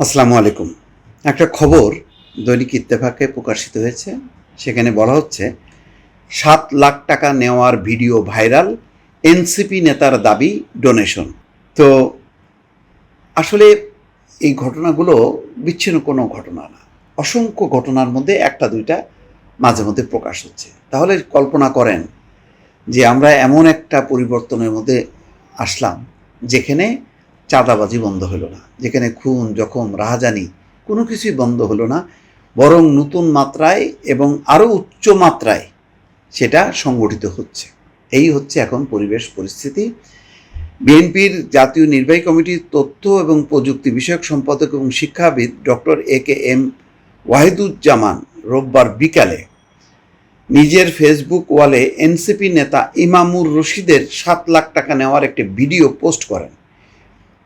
আসসালামু আলাইকুম। একটা খবর দৈনিক ইত্তেফাকে প্রকাশিত হয়েছে। সেখানে বলা হচ্ছে ৭ লাখ টাকা নেওয়ার ভিডিও ভাইরাল, এনসিপি নেতার দাবি ডোনেশন। তো আসলে এই ঘটনাগুলো বিচ্ছিন্ন কোনো ঘটনা না, অসংখ্য ঘটনার মধ্যে একটা দুইটা মাঝে মধ্যে প্রকাশ হচ্ছে। তাহলে কল্পনা করেন যে আমরা এমন একটা পরিবর্তনের মধ্যে আসলাম যেখানে চাঁদাবাজি বন্ধ হলো না, যেখানে খুন জখম রাহাজানি কোনো কিছুই বন্ধ হলো না, বরং নতুন মাত্রায় এবং আরও উচ্চ মাত্রায় সেটা সংগঠিত হচ্ছে। এই হচ্ছে এখন পরিবেশ পরিস্থিতি। বিএনপির জাতীয় নির্বাহী কমিটির তথ্য এবং প্রযুক্তি বিষয়ক সম্পাদক এবং শিক্ষাবিদ ডক্টর AKM ওয়াহিদুজ্জামান রোববার বিকালে নিজের ফেসবুক ওয়ালে এনসিপি নেতা ইমামুর রশিদের ৭ লাখ টাকা নেওয়ার একটি ভিডিও পোস্ট করেন।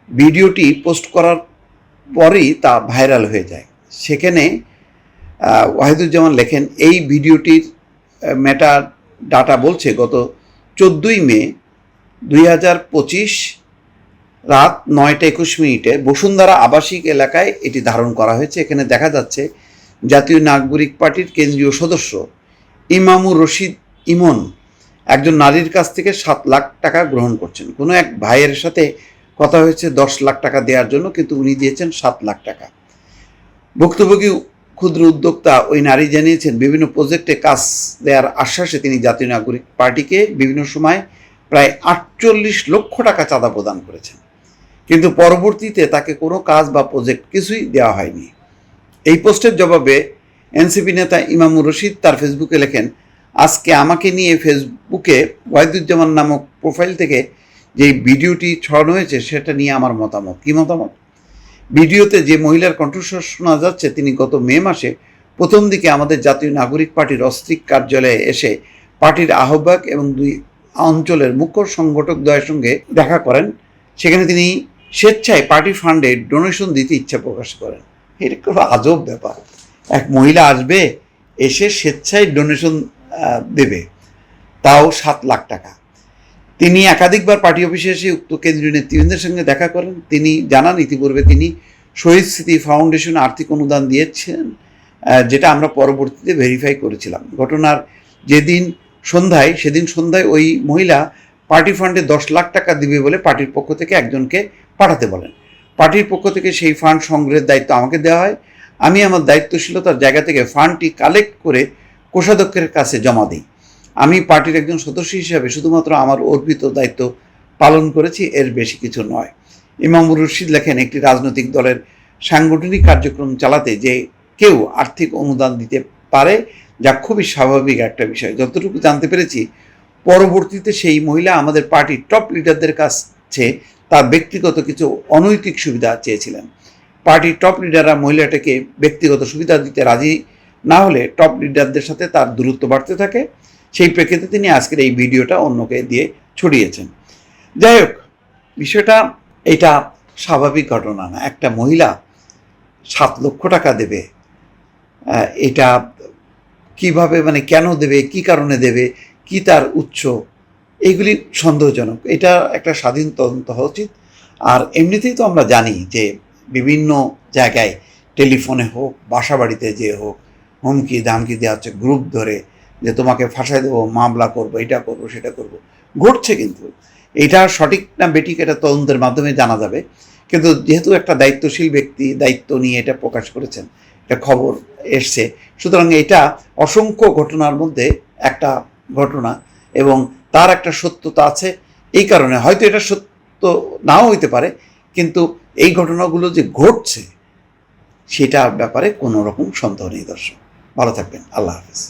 ভিডিওটি পোস্ট করার পরই তা ভাইরাল হয়ে যায়। সেখানে ওয়াহিদুজ্জামান লেখেন, এই ভিডিওটির মেটা ডাটা বলছে গত 14ই মে 2025 রাত 9টা 21 বসুন্ধরা আবাসিক এলাকায় এটি ধারণ করা হয়েছে। এখানে দেখা যাচ্ছে জাতীয় নাগরিক পার্টির কেন্দ্রীয় সদস্য ইমামুর রশিদ ইমন একজন নারীর কাছ থেকে ৭ লাখ টাকা গ্রহণ করছেন। কোনো এক ভাইয়ের সাথে কথা হয়েছে 10 লাখ টাকা দেওয়ার জন্য, কিন্তু উনি দিয়েছেন 7 লাখ টাকা। ভুক্তভোগী ক্ষুদ্র উদ্যোক্তা ওই নারী জানিয়েছেন, বিভিন্ন প্রজেক্টে কাজ দেওয়ার আশ্বাসে তিনি জাতীয় নাগরিক পার্টিকে বিভিন্ন সময় প্রায় 48 লক্ষ টাকা চাঁদা প্রদান করেছেন, কিন্তু পরবর্তীতে তাকে কোনো কাজ বা প্রজেক্ট কিছুই দেওয়া হয়নি। এই পোস্টের জবাবে এনসিপি নেতা ইমামুর রশিদ তার ফেসবুকে লেখেন, আজকে আমাকে নিয়ে ফেসবুকে ওয়াহিদুজ্জামান নামক প্রোফাইল থেকে যে ভিডিওটি ছড়ানো হয়েছে সেটা নিয়ে আমার মতামত। কী মতামত? ভিডিওতে যে মহিলার কণ্ঠস্বর শোনা যাচ্ছে, তিনি গত মে মাসে প্রথম দিকে আমাদের জাতীয় নাগরিক পার্টির অস্ত্রিক কার্যালয়ে এসে পার্টির আহ্বায়ক এবং 2 অঞ্চলের মুখ্য সংগঠক দ্বয়ের সঙ্গে দেখা করেন। সেখানে তিনি স্বেচ্ছায় পার্টি ফান্ডে ডোনেশন দিতে ইচ্ছা প্রকাশ করেন। এটা খুব আজব ব্যাপার। এক মহিলা আসবে, এসে স্বেচ্ছায় ডোনেশন দেবে, তাও 7 লাখ টাকা। তিনি একাধিকবার পার্টি অফিসে এসে উক্ত কেন্দ্রীয় নেতৃবৃন্দের সঙ্গে দেখা করেন। তিনি জানান, ইতিপূর্বে তিনি শহীদ স্মৃতি ফাউন্ডেশন আর্থিক অনুদান দিয়েছেন, যেটা আমরা পরবর্তীতে ভেরিফাই করেছিলাম। ঘটনার সেদিন সন্ধ্যায় ওই মহিলা পার্টি ফান্ডে 10 লাখ টাকা দিবে বলে পার্টির পক্ষ থেকে একজনকে পাঠাতে বলেন। পার্টির পক্ষ থেকে সেই ফান্ড সংগ্রহের দায়িত্ব আমাকে দেওয়া হয়। আমি আমার দায়িত্বশীলতার জায়গা থেকে ফান্ডটি কালেক্ট করে কোষাধ্যক্ষের কাছে জমা দিই। আমি পার্টির একজন সদস্য হিসাবে শুধুমাত্র আমার অর্পিত দায়িত্ব পালন করেছি, এর বেশি কিছু নয়। ইমামুর রশিদ লেখেন, একটি রাজনৈতিক দলের সাংগঠনিক কার্যক্রম চালাতে যে কেউ আর্থিক অনুদান দিতে পারে, যা খুবই স্বাভাবিক একটা বিষয়। যতটুকু জানতে পেরেছি, পরবর্তীতে সেই মহিলা আমাদের পার্টির টপ লিডারদের কাছে তার ব্যক্তিগত কিছু অনৈতিক সুবিধা চেয়েছিলেন। পার্টির টপ লিডাররা মহিলাটাকে ব্যক্তিগত সুবিধা দিতে রাজি না হলে টপ লিডারদের সাথে তার দূরত্ব বাড়তে থাকে। সেই প্রেক্ষিতে তিনি আজকের এই ভিডিওটা অন্যকে দিয়ে ছড়িয়েছেন। যাই হোক, বিষয়টা এটা স্বাভাবিক ঘটনা না। একটা মহিলা 7 লক্ষ টাকা দেবে, এটা কিভাবে, কেন দেবে, কি কারণে দেবে, কি তার উৎস, এইগুলি সন্দেহজনক। এটা একটা স্বাধীন তদন্ত হওয়া উচিত। আর এমনিতেই তো আমরা জানি যে বিভিন্ন জায়গায় টেলিফোনে হোক, বাসা বাড়িতে যে হোক, হুমকি ধামকি দেওয়া হচ্ছে গ্রুপ ধরে, যে তোমাকে ফাঁসাই দেবো, মামলা করবো, এটা করবো, সেটা করবো, ঘটছে। কিন্তু এটা সঠিক না বেঠিক এটা তদন্তের মাধ্যমে জানা যাবে। কিন্তু যেহেতু একটা দায়িত্বশীল ব্যক্তি দায়িত্ব নিয়ে এটা প্রকাশ করেছেন, এটা খবর এসছে, সুতরাং এটা অসংখ্য ঘটনার মধ্যে একটা ঘটনা এবং তার একটা সত্যতা আছে। এই কারণে হয়তো এটা সত্য নাও হইতে পারে, কিন্তু এই ঘটনাগুলো যে ঘটছে সেটার ব্যাপারে কোনো রকম সন্দেহ নেই। দর্শক, ভালো থাকবেন। আল্লাহ হাফেজ।